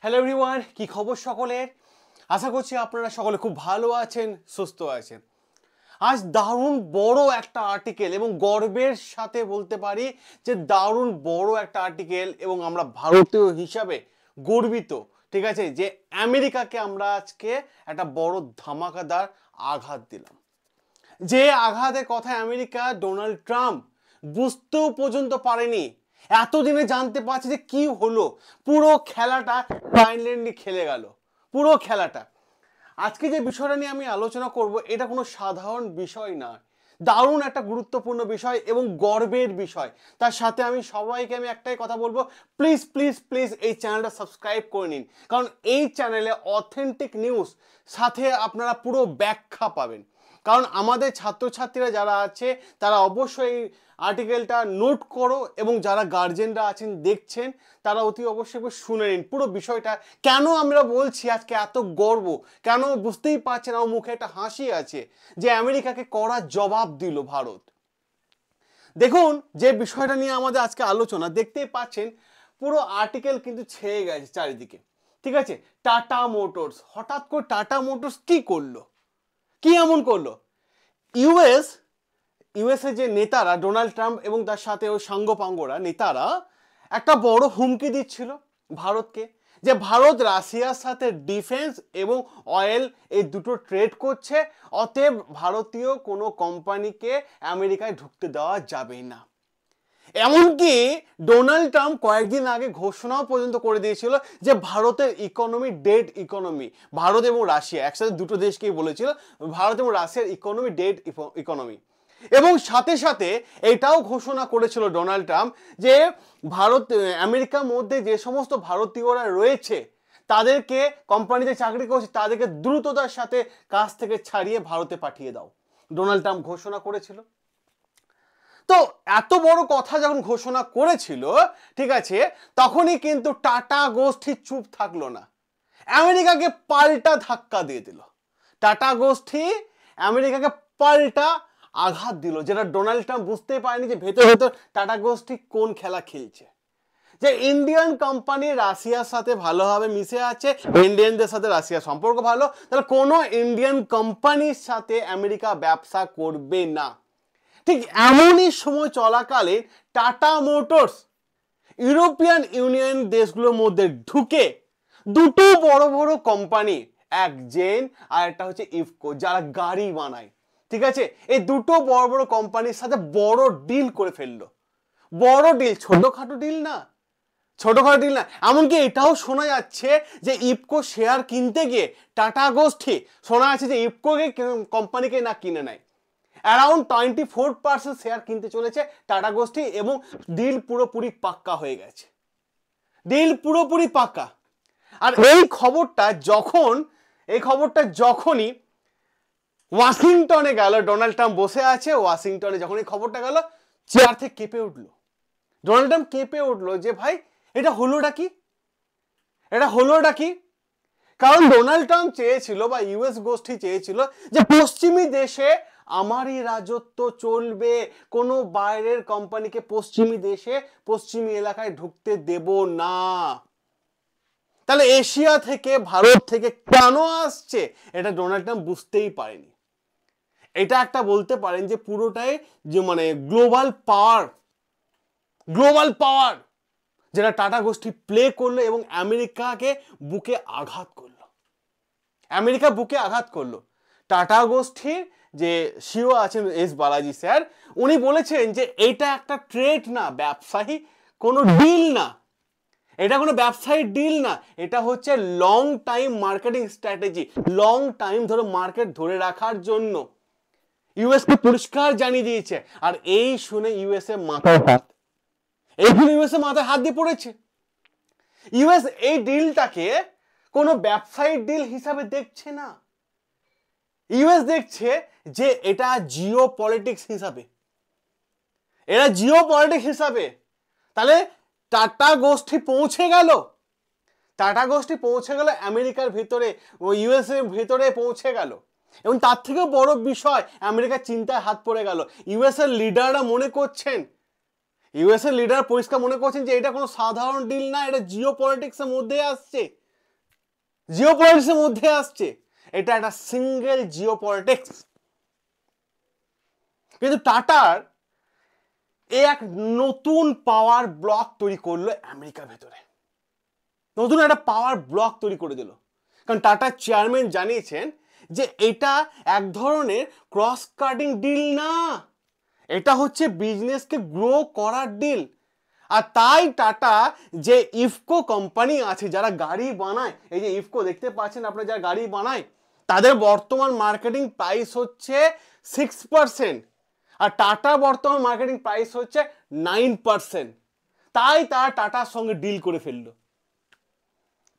Hello everyone, কি খবর সকলের? আশা করছি আপনারা সকলে খুব ভালো আছেন, সুস্থ আছেন। আজ দারুণ বড় একটা আর্টিকেল এবং গর্বের সাথে বলতে পারি যে দারুণ বড় একটা আর্টিকেল এবং আমরা ভারতীয় হিসাবে গর্বিত, ঠিক আছে, যে আমেরিকাকে আমরা আজকে একটা বড় ধামাকাদার আঘাত দিলাম। যে আঘাতের কথা আমেরিকা ডোনাল্ড ট্রাম্প বুঝতেও পর্যন্ত পারেনি। এতদিনে জানতে পারছে যে কি হলো, পুরো খেলাটা ফাইনালি খেলে গেল, পুরো খেলাটা। আজকে যে বিষয়টা নিয়ে আমি আলোচনা করব এটা কোনো সাধারণ বিষয় না, দারুণ একটা গুরুত্বপূর্ণ বিষয় এবং গর্বের বিষয়। তার সাথে আমি সবাইকে একটাই কথা বলবো, প্লিজ প্লিজ প্লিজ এই চ্যানেলটা সাবস্ক্রাইব করে নিন, কারণ এই চ্যানেলে অথেন্টিক নিউজ সাথে আপনারা পুরো ব্যাখ্যা পাবেন। কারণ আমাদের ছাত্রছাত্রীরা যারা আছে তারা অবশ্যই আর্টিকেলটা নোট করো এবং যারা গার্জেনরা আছেন দেখছেন তারা অতি অবশ্যই শুনে নিন পুরো বিষয়টা। কেন আমরা বলছি আজকে এত গর্ব, কেন বুঝতেই পারছেন আমার মুখে একটা হাসি আছে যে আমেরিকাকে কড়া জবাব দিল ভারত। দেখুন যে বিষয়টা নিয়ে আমাদের আজকে আলোচনা, দেখতেই পাচ্ছেন পুরো আর্টিকেল কিন্তু ছেয়ে গেছে চারিদিকে, ঠিক আছে। টাটা মোটরস, হঠাৎ করে টাটা মোটরস কি করলো, কি এমন করলো? ইউএসএ যে নেতারা ডোনাল্ড ট্রাম্প এবং তার সাথে ওই সাঙ্গপাঙ্গরা নেতারা একটা বড় হুমকি দিচ্ছিল ভারতকে, যে ভারত রাশিয়ার সাথে ডিফেন্স এবং অয়েল এই দুটো ট্রেড করছে, অতএব ভারতীয় কোনো কোম্পানিকে আমেরিকায় ঢুকতে দেওয়া যাবে না। এমনকি ডোনাল্ড ট্রাম্প কয়েকদিন আগে ঘোষণাও পর্যন্ত করে দিয়েছিল যে ভারতের ইকোনমি ডেড ইকোনমি। ভারত এবং রাশিয়া একসাথে দুটো দেশকেই বলেছিল ভারত এবং রাশিয়ার ইকোনমি ডেড ইকোনমি। এবং সাথে সাথে এটাও ঘোষণা করেছিল ডোনাল্ড ট্রাম্প যে ভারত আমেরিকার মধ্যে যে সমস্ত ভারতীয়রা রয়েছে তাদেরকে, কোম্পানিতে চাকরি করছে তাদেরকে দ্রুততার সাথে কাজ থেকে ছাড়িয়ে ভারতে পাঠিয়ে দাও, ডোনাল্ড ট্রাম্প ঘোষণা করেছিল। তো এত বড় কথা যখন ঘোষণা করেছিল, ঠিক আছে, তখনই কিন্তু টাটা গোষ্ঠী চুপ থাকলো না, আমেরিকাকে পাল্টা ধাক্কা দিয়ে দিল। টাটা গোষ্ঠী আমেরিকাকে পাল্টা আঘাত দিল, যেটা ডোনাল্ড ট্রাম্প বুঝতেই পারেনি যে ভেতর ভেতর টাটা গোষ্ঠী কোন খেলা খেলছে। যে ইন্ডিয়ান কোম্পানি রাশিয়ার সাথে ভালোভাবে মিশে আছে, ইন্ডিয়ানদের সাথে রাশিয়ার সম্পর্ক ভালো, তাহলে কোনো ইন্ডিয়ান কোম্পানির সাথে আমেরিকা ব্যবসা করবে না। ঠিক এমনই সময় চলাকালে টাটা মোটরস ইউরোপিয়ান ইউনিয়ন দেশগুলোর মধ্যে ঢুকে দুটো বড় বড় কোম্পানি, এক জেন আর একটা হচ্ছে ইফকো, যারা গাড়ি বানায়, ঠিক আছে, এই দুটো বড় বড় কোম্পানির সাথে বড় ডিল করে ফেললো। বড় ডিল, ছোটখাটো ডিল না, ছোটখাটো ডিল না। এমনকি এটাও শোনা যাচ্ছে যে ইফকো শেয়ার কিনতে গিয়ে টাটা গোষ্ঠী, শোনা যাচ্ছে যে ইফকোকে কোম্পানিকে না কিনে নেয়, অ্যারাউন্ড 24% শেয়ার কিনতে চলেছে টাটা গোষ্ঠী এবং ডিল পুরোপুরি পাক্কা হয়ে গেছে, ডিল পুরোপুরি পাক্কা। আর এই খবরটা যখনই ওয়াশিংটনে গেল, ডোনাল্ড ট্রাম্প বসে আছে ওয়াশিংটনে, যখন এই খবরটা গেল চেয়ার থেকে কেঁপে উঠলো, ডোনাল্ড ট্রাম্প কেঁপে উঠলো যে ভাই এটা হলোটা কি, এটা হলোটা কি? কারণ ডোনাল্ড ট্রাম্প চেয়েছিল বা ইউএস গোষ্ঠী চেয়েছিল যে পশ্চিমী দেশে আমারই রাজত্ব চলবে, কোনো বাইরের কোম্পানিকে পশ্চিমী দেশে পশ্চিমী এলাকায় ঢুকতে দেব না। তাহলে এশিয়া থেকে ভারত থেকে কেন আসছে এটা ডোনাল্ড ট্রাম্প বুঝতেই পারেনি। এটা একটা বলতে পারেন যে পুরোটাই যে গ্লোবাল পাওয়ার যেটা টাটা গোষ্ঠী প্লে করলো এবং আমেরিকাকে বুকে আঘাত করলো, আমেরিকা বুকে আঘাত করলো। টাটা গোষ্ঠীর যে সিও আছেন এস বালাজি স্যার, উনি বলেছেন যে এটা একটা ট্রেড না, ব্যবসায়ী কোনো ডিল না, এটা কোনো ব্যবসায়ী ডিল না, এটা হচ্ছে long time marketing strategy, long time ধরে মার্কেট ধরে রাখার জন্য ইউএসকে পরিষ্কার জানিয়ে দিয়েছে। আর এই শুনে ইউএসএ মাথায় হাত দিয়ে পড়েছে। ইউএস এই ডিলটাকে কোনো ব্যবসায়িক ডিল হিসাবে দেখছে না, ইউএস দেখছে যে এটা জিও পলিটিক্স হিসাবে, তাহলে টাটা গোষ্ঠী পৌঁছে গেল আমেরিকার ভিতরে, ইউএস এর ভিতরে পৌঁছে গেল। এবং তার থেকেও বড় বিষয়, আমেরিকার চিন্তায় হাত পড়ে গেল। ইউএস এর লিডাররা মনে করছেন ইউএস এর লিডার পরিষ্কার মনে করছেন যে এটা কোনো সাধারণ ডিল না, এটা জিও পলিটিক্সের মধ্যে আসছে। জিও পলিটিক্সের মধ্যে আসছে, এটা একটা সিঙ্গেল জিও পলিটিক্স। কিন্তু টাটার এক নতুন পাওয়ার ব্লক তৈরি করলো আমেরিকার ভেতরে, নতুন একটা পাওয়ার ব্লক তৈরি করে দিল। কারণ টাটার চেয়ারম্যান জানিয়েছেন যে এটা এক ধরনের ক্রস কাটিং ডিল না, এটা হচ্ছে বিজনেসকে গ্রো করার ডিল। আর তাই টাটা যে ইফকো কোম্পানি আছে যারা গাড়ি বানায়, এই যে ইফকো দেখতে পাচ্ছেন আপনারা যারা গাড়ি বানায়, তাদের বর্তমান মার্কেটিং প্রাইস হচ্ছে 6%, আর টাটা বর্তমান মার্কেটিং প্রাইস হচ্ছে 9%। তাই তারা টাটার সঙ্গে ডিল করে ফেললো,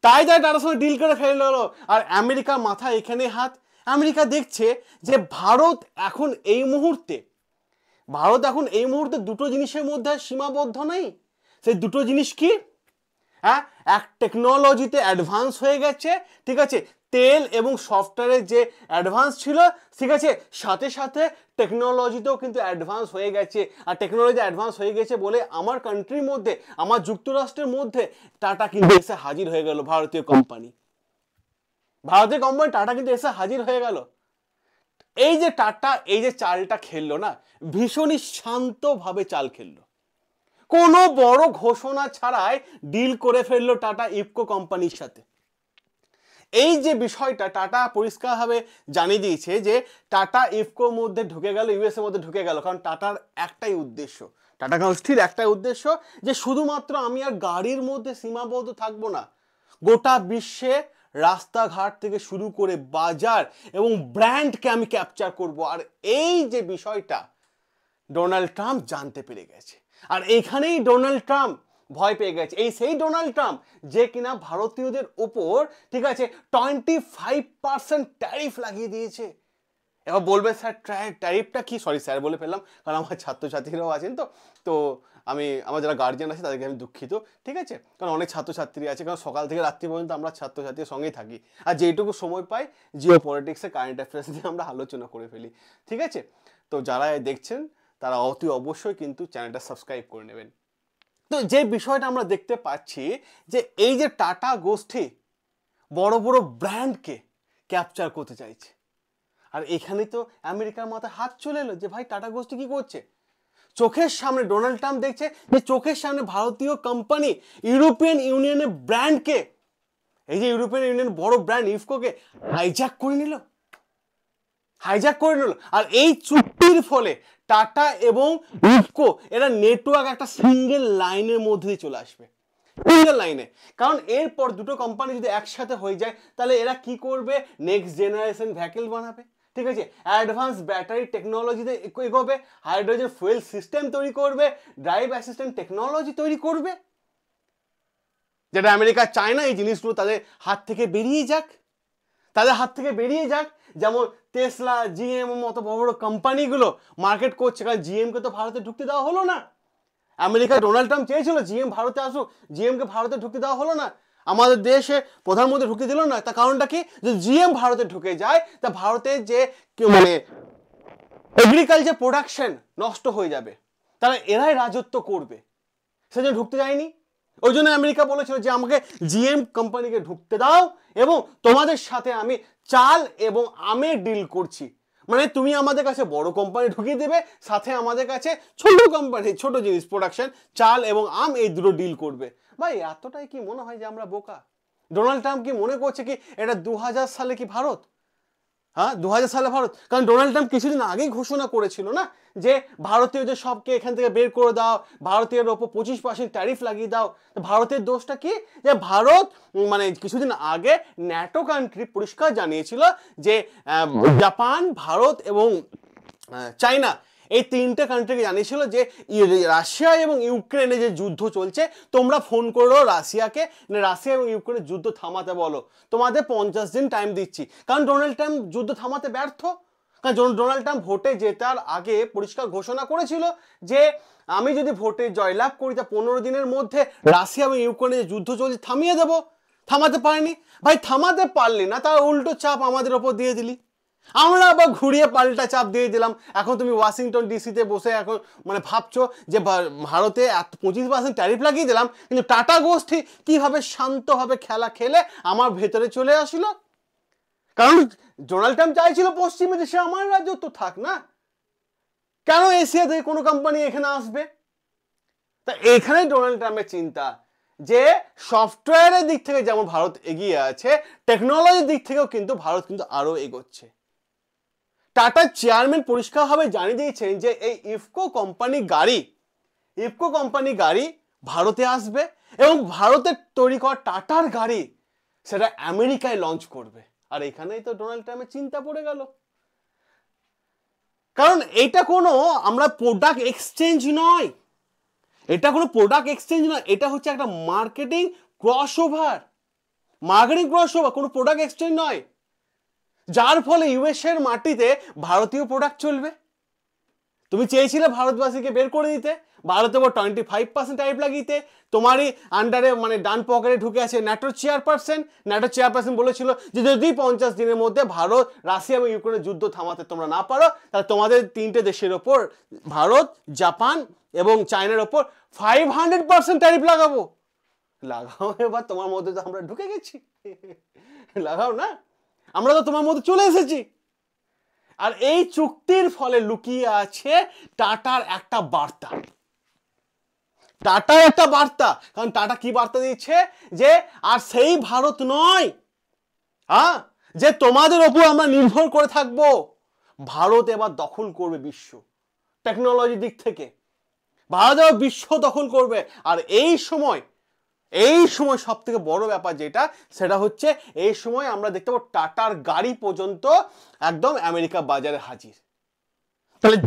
টাটার সঙ্গে ডিল করে ফেললো। আর আমেরিকার মাথা এখানে হাত। আমেরিকা দেখছে যে ভারত এখন এই মুহূর্তে দুটো জিনিসের মধ্যে সীমাবদ্ধ নেই। সেই দুটো জিনিস কি? হ্যাঁ, এক টেকনোলজিতে অ্যাডভান্স হয়ে গেছে, ঠিক আছে, তেল এবং সফটওয়্যারের যে অ্যাডভান্স ছিল, ঠিক আছে, সাথে সাথে টেকনোলজিতেও কিন্তু অ্যাডভান্স হয়ে গেছে। আর টেকনোলজি অ্যাডভান্স হয়ে গেছে বলে আমার কান্ট্রির মধ্যে, আমার যুক্তরাষ্ট্রের মধ্যে টাটা কিন্তু এসে হাজির হয়ে গেল। ভারতীয় কোম্পানি টাটা কিন্তু এসে হাজির হয়ে গেল। এই যে টাটা এই যে চালটা খেললো না, ভীষণই শান্তভাবে চাল খেললো, কোনো বড় ঘোষণা ছাড়াই ডিল করে ফেললো টাটা ইফকো কোম্পানির সাথে। এই যে বিষয়টা টাটা পরিষ্কারভাবে জানিয়ে দিয়েছে যে টাটা ইফকোর মধ্যে ঢুকে গেল, ইউএস এর মধ্যে ঢুকে গেল, কারণ টাটার একটাই উদ্দেশ্য, টাটা গোষ্ঠীর একটাই উদ্দেশ্য যে শুধুমাত্র আমি আর গাড়ির মধ্যে সীমাবদ্ধ থাকবো না, গোটা বিশ্বে রাস্তাঘাট থেকে শুরু করে বাজার এবং ব্র্যান্ডকে আমি ক্যাপচার করব। আর এই যে বিষয়টা ডোনাল্ড ট্রাম্প জানতে পেরে গেছে, আর এইখানেই ডোনাল্ড ট্রাম্প ভয় পেয়ে গেছে। এই সেই ডোনাল্ড ট্রাম্প যে কিনা ভারতীয়দের ওপর, ঠিক আছে, 25% ট্যারিফ লাগিয়ে দিয়েছে। এবার বলবে স্যার ট্যারিফটা কি? সরি স্যার বলে ফেললাম, কারণ আমার ছাত্রছাত্রীরাও আছেন, তো আমার যারা গার্জিয়ান আছে তাদেরকে আমি দুঃখিত, ঠিক আছে, কারণ অনেক ছাত্রছাত্রী আছে, কারণ সকাল থেকে রাত্রি পর্যন্ত আমরা ছাত্রছাত্রীর সঙ্গেই থাকি, আর যেইটুকু সময় পাই জিও পলিটিক্সে কারেন্ট অ্যাফেয়ার্স দিয়ে আমরা আলোচনা করে ফেলি, ঠিক আছে। তো যারা দেখছেন তারা অতি অবশ্যই কিন্তু চ্যানেলটা সাবস্ক্রাইব করে নেবেন। তো যে বিষয়টা আমরা দেখতে পাচ্ছি যে এই যে টাটা গোষ্ঠী বড় বড় ব্র্যান্ডকে ক্যাপচার করতে চাইছে, আর এখানে তো আমেরিকার মাথায় হাত চলে এলো যে ভাই টাটা গোষ্ঠী কি করছে। চোখের সামনে ডোনাল্ড ট্রাম্প দেখছে যে চোখের সামনে ভারতীয় কোম্পানি ইউরোপিয়ান ইউনিয়নের ব্র্যান্ডকে, এই যে ইউরোপিয়ান ইউনিয়ন বড় ব্র্যান্ড ইফকোকে হাইজ্যাক করে নিল। আর এই চুক্তির ফলে টাটা এবং ইফকো এরা নেটওয়ার্ক একটা সিঙ্গেল লাইনের মধ্যে চলে আসবে, সিঙ্গেল লাইনে। কারণ এরপর দুটো কোম্পানি যদি একসাথে হয়ে যায় তাহলে এরা কি করবে? নেক্সট জেনারেশন ভেহিকল বানাবে, ঠিক আছে, অ্যাডভান্স ব্যাটারি টেকনোলজিতে এগোবে, হাইড্রোজেন ফুয়েল সিস্টেম তৈরি করবে, ড্রাইভ অ্যাসিস্ট্যান্ট টেকনোলজি তৈরি করবে, যেটা আমেরিকা চায় না এই জিনিসগুলো তাদের হাত থেকে বেরিয়ে যাক। যেমন টেসলা, জিএম মতো বড় বড় কোম্পানিগুলো মার্কেট করছে, কারণ জিএমকে তো ভারতে ঢুকতে দেওয়া হলো না। আমেরিকা ডোনাল্ড ট্রাম্প চেয়েছিল জিএম ভারতে আসুক, জিএমকে ভারতে ঢুকতে দেওয়া হলো না, আমাদের দেশে প্রধানমন্ত্রী ঢুকতে দিল না। তার কারণটা কি? যে জিএম ভারতে ঢুকে যায় তা ভারতের যে মানে এগ্রিকালচার প্রোডাকশন নষ্ট হয়ে যাবে, তারা এরাই রাজত্ব করবে, সেজন্য ঢুকতে যায়নি। ওই জন্য আমেরিকা বলেছিল যে আমাকে জিএম কোম্পানিকে ঢুকতে দাও এবং তোমাদের সাথে আমি চাল এবং আমের ডিল করছি, মানে তুমি আমাদের কাছে বড় কোম্পানি ঢুকিয়ে দেবে, সাথে আমাদের কাছে ছোট কোম্পানি, ছোট জিনিস প্রোডাকশন, চাল এবং আম, এই দুটো ডিল করবে। ভাই এতটাই কি মনে হয় যে আমরা বোকা? ডোনাল্ড ট্রাম্প কি মনে করছে কি এটা 2000 সালে কি ভারত? হ্যাঁ, 2000 সালে ভারত? কারণ ডোনাল্ড ট্রাম্প কিছুদিন আগেই ঘোষণা করেছিল না যে ভারতীয়দের সবকে এখান থেকে বের করে দাও, ভারতীয়ের ওপর 25% ট্যারিফ লাগিয়ে দাও। ভারতের দোষটা কি? যে ভারত মানে কিছুদিন আগে ন্যাটো কান্ট্রি পরিষ্কার জানিয়েছিল যে জাপান, ভারত এবং চায়না, এই তিনটে কান্ট্রিকে জানিয়েছিল যে রাশিয়া এবং ইউক্রেনে যে যুদ্ধ চলছে, তোমরা ফোন করো রাশিয়াকে, রাশিয়া এবং ইউক্রেনের যুদ্ধ থামাতে বলো, তোমাদের 50 দিন টাইম দিচ্ছি। কারণ ডোনাল্ড ট্রাম্প যুদ্ধ থামাতে ব্যর্থ, কারণ ডোনাল্ড ট্রাম্প ভোটে জেতার আগে পরিষ্কার ঘোষণা করেছিল যে আমি যদি ভোটে জয়লাভ করি তা 15 দিনের মধ্যে রাশিয়া এবং ইউক্রেনের যে যুদ্ধ চলছে থামিয়ে দেবো। থামাতে পারেনি ভাই, থামাতে পারলি না, তার উল্টো চাপ আমাদের ওপর দিয়ে দিলি। আমরা আবার ঘুরিয়ে পাল্টা চাপ দিয়ে দিলাম। এখন তুমি ওয়াশিংটন ডিসিতে বসে এখন মানে ভাবছো যে ভারতে 25% ট্যারিফ লাগিয়ে দিলাম, কিন্তু টাটা গোষ্ঠী কিভাবে শান্তভাবে খেলা খেলে আমার ভেতরে চলে আসলো। কারণ ডোনাল্ড ট্রাম্প চাইছিল পশ্চিমে দেশে আমার রাজত্ব থাক না, কেন এশিয়া থেকে কোনো কোম্পানি এখানে আসবে? তা এখানে ডোনাল্ড ট্রাম্পের চিন্তা যে সফটওয়্যারের দিক থেকে যেমন ভারত এগিয়ে আছে, টেকনোলজির দিক থেকেও কিন্তু ভারত কিন্তু আরো এগোচ্ছে। টাটার চেয়ারম্যান পরিষ্কারভাবে জানিয়ে দিয়েছেন যে এই ইফকো কোম্পানি গাড়ি ভারতে আসবে এবং ভারতের তৈরি করা টাটার গাড়ি সেটা আমেরিকায় লঞ্চ করবে। আর এখানেই তো ডোনাল্ড ট্রাম্পের চিন্তা পড়ে গেল। কারণ এটা কোনো আমরা প্রোডাক্ট এক্সচেঞ্জ নয়, এটা হচ্ছে একটা মার্কেটিং ক্রসওভার, কোনো প্রোডাক্ট এক্সচেঞ্জ নয়, যার ফলে ইউএস এর মাটিতে ভারতীয় প্রোডাক্ট চলবে। তুমি চেয়েছিলে ভারতবাসীকে বের করে দিতে, ভারতে 25% ট্যারিফ লাগিয়ে তোমারই আন্ডারে মানে ডান পকেটে ঢুকে আছে ন্যাটো চেয়ারপারসন বলেছিল যে যদি 50 দিনের মধ্যে ভারত রাশিয়া এবং ইউক্রেনের যুদ্ধ থামাতে তোমরা না পারো, তাহলে তোমাদের 3টে দেশের ওপর ভারত, জাপান এবং চায়নার ওপর 500% ট্যারিফ লাগাবো। লাগাও, এবার তোমার মধ্যে তো আমরা ঢুকে গেছি, লাগাও না, আমরা তো তোমার মধ্যে চলে এসেছি। আর এই চুক্তির ফলে লুকিয়ে আছে টাটার একটা বার্তা, কারণ টাটা কি বার্তা দিচ্ছে যে আর সেই ভারত নয় যে তোমাদের ওপর আমরা নির্ভর করে থাকবো। ভারত এবার দখল করবে বিশ্ব, টেকনোলজির দিক থেকে ভারত এবার বিশ্ব দখল করবে। আর এই সময় সব থেকে বড় ব্যাপার যেটা, সেটা হচ্ছে এই সময় আমরা দেখতে পাবো টাটার গাড়ি পর্যন্ত একদম আমেরিকা বাজারে হাজির। তাহলে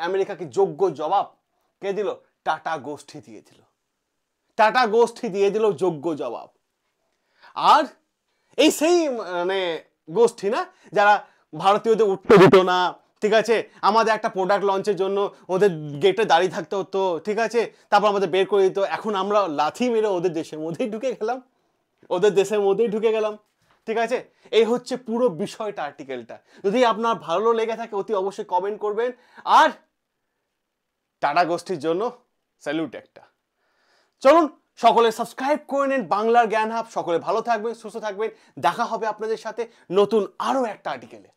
আমেরিকাকে যোগ্য জবাব কে দিল? টাটা গোষ্ঠী দিয়ে দিল যোগ্য জবাব। আর এই সেই মানে গোষ্ঠী না যারা ভারতীয়দের উঠতে দিত না, ঠিক আছে, আমাদের একটা প্রোডাক্ট লঞ্চের জন্য ওদের গেটে দাঁড়িয়ে থাকতে হতো, ঠিক আছে, তারপর আমাদের বের করে দিত। এখন আমরা লাথি মেরে ওদের দেশের মধ্যেই ঢুকে গেলাম, ঠিক আছে। এই হচ্ছে পুরো বিষয়টা, আর্টিকেলটা। যদি আপনার ভালো লেগে থাকে অতি অবশ্যই কমেন্ট করবেন। আর টাটা গোষ্ঠীর জন্য স্যালুট একটা। চলুন সকলে সাবস্ক্রাইব করে নেন বাংলার জ্ঞান হাব। সকলে ভালো থাকবেন, সুস্থ থাকবেন। দেখা হবে আপনাদের সাথে নতুন আরো একটা আর্টিকেলে।